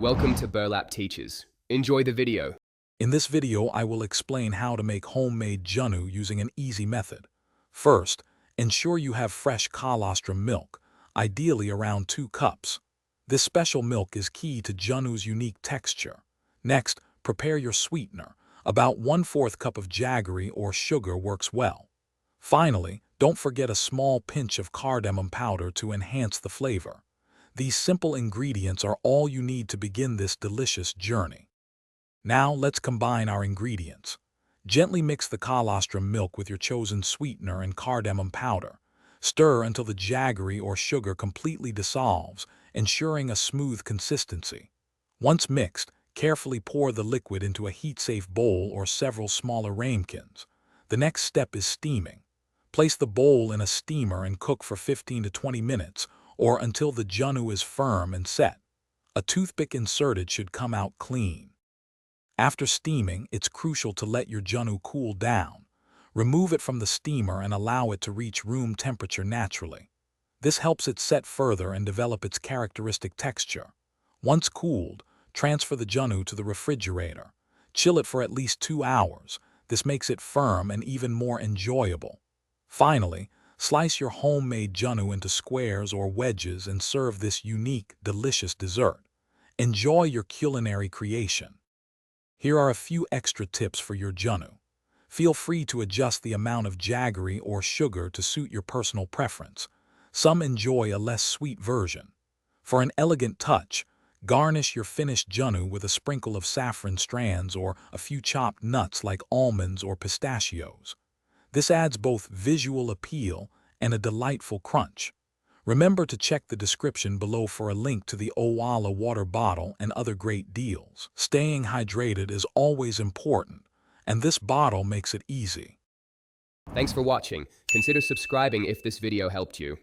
Welcome to Burlap Teachers. Enjoy the video. In this video, I will explain how to make homemade Junnu using an easy method. First, ensure you have fresh colostrum milk, ideally around 2 cups. This special milk is key to Junnu's unique texture. Next, prepare your sweetener. About 1/4 cup of jaggery or sugar works well. Finally, don't forget a small pinch of cardamom powder to enhance the flavor. These simple ingredients are all you need to begin this delicious journey. Now let's combine our ingredients. Gently mix the colostrum milk with your chosen sweetener and cardamom powder. Stir until the jaggery or sugar completely dissolves, ensuring a smooth consistency. Once mixed, carefully pour the liquid into a heat-safe bowl or several smaller ramekins. The next step is steaming. Place the bowl in a steamer and cook for 15 to 20 minutes, or until the Junnu is firm and set. A toothpick inserted should come out clean. After steaming, it's crucial to let your Junnu cool down. Remove it from the steamer and allow it to reach room temperature naturally. This helps it set further and develop its characteristic texture. Once cooled, transfer the Junnu to the refrigerator. Chill it for at least 2 hours. This makes it firm and even more enjoyable. Finally, slice your homemade Junnu into squares or wedges and serve this unique, delicious dessert. Enjoy your culinary creation. Here are a few extra tips for your Junnu. Feel free to adjust the amount of jaggery or sugar to suit your personal preference. Some enjoy a less sweet version. For an elegant touch, garnish your finished Junnu with a sprinkle of saffron strands or a few chopped nuts like almonds or pistachios. This adds both visual appeal and a delightful crunch. Remember to check the description below for a link to the Owala water bottle and other great deals. Staying hydrated is always important, and this bottle makes it easy. Thanks for watching. Consider subscribing if this video helped you.